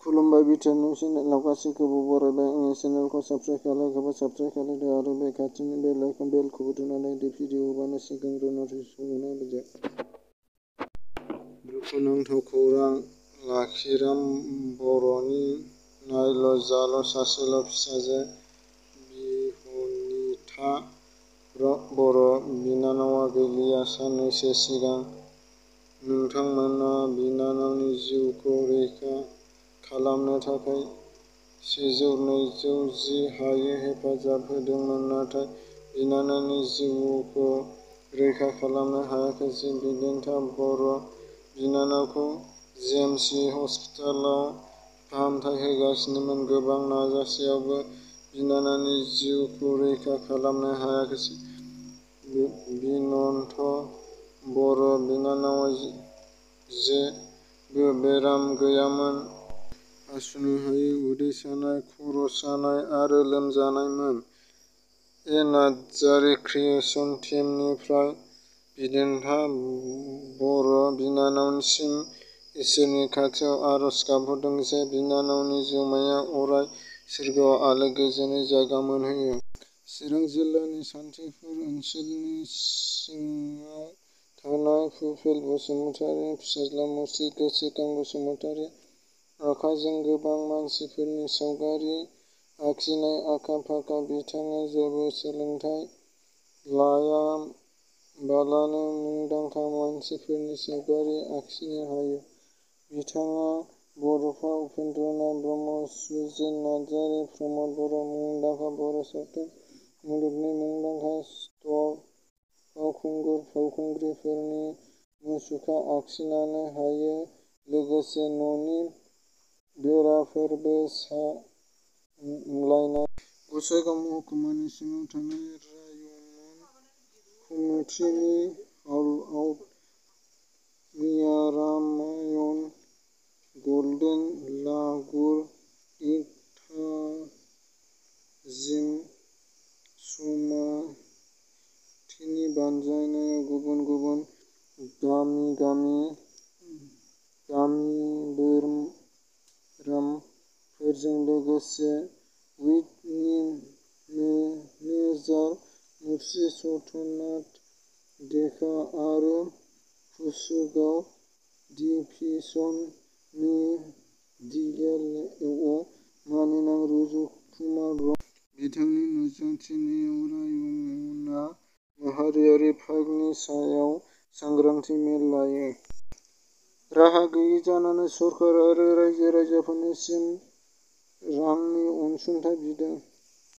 खुलुमबाय बिटिआरनि चेनेलाव गासैखौबो बरायबाय। आंनि चेनेलखौ साबस्क्राइब खालामदो आरो बे खाथिनि बेलखौबो थुना होदो। भिडिअ होबानो सिगांग्रो नटिफिकेसन मोनो। दुखुनांथाव खौरां लाखिराम बर'नि नायल जाल' सासेल' फिसाजो बिहनिथा बर' बिनानावा गैलिया। साननैसो सिगां नोंथांमोना बिनानावनि जिउखौ रैखा खालामनो थाखाय 100-200 जि हायो हेफाजाब होदोंमोन, नाथाय बिनानावनि जिउखौ रैखा खालामनो हायाखिसै। बिहनिथा बर' बिनानावखौ जेएमसि हस्पिटालाव फाहामथाय होगासिनोमोन। गोबां नाजासेयावबो बिनानावनि जिउखौ रैखा खालामनो हायाखिसै। बिहनथ बर' बिनानावहा जेबो बेराम गैयामोन। हासुनो हायै, उदै सानाय, खर' सानाय आरो लोमजानायमोन। नार्जारी क्रिएशन टीमनिफ्राय बिहनथा बर' बिनानावनिसिम इसोरनि खाथियाव आरज गाबहरदों जे बिनानावनि जिउमाया अराय सोरगोआव आलो गोजोनै जायगा मोनहैयो। चिरां जिल्लानि सान्थिपुर ओनसोलनि सिङाव थानाय पुपेल बसुमतारिनि फिसाज्ला मुस्रि गोसोखां बसुमतारिया आखाइजों गोबां मानसिफोरनि सावगारि आखिनाय आखा-फाखा। बिथाङा जेबो सोलोंथाइ लायाबालानो मुंदांखा मानसिफोरनि सावगारि आखिनो हायो। बिथाङा बड'फा उपेन्द्रनाथ ब्रह्म, सुजित नार्जारी, प्रमद बर' मुंदांखा बर' सावथुन मुलुगनि मुंदांखा स्टार फावखुंगुर-फावखुंग्रिफोरनि मुसुखा आखिनो हायो। लोगोसे न'नि बेराफोरबो सामलायनो। गसाइगाव महकुमानि सिङाव थानाय रायमन कमिउनिटि हलआव मियारामायन गल्डेन लांगुर ईद ताजिम समितिनि बानजायनायाव गुबुन गुबुन गामिबोरामफोरजों लोगोसे ईदनि मेनेजार मुर्शिद सत्तनाथ डेका आरो कुसुगाव डिभिजननि डिएलअ मानिनां रुजु कुमार ब्रह्म। बिथांनि नुजाथिनायाव रायमना माहारियारि पार्कनि सायाव सांग्रांथि मेल लायो। राहा गैयि जानानै सरखार आरो रायजो-राजाफोरनिसिम रांनि अनसुंथाइ बिदों।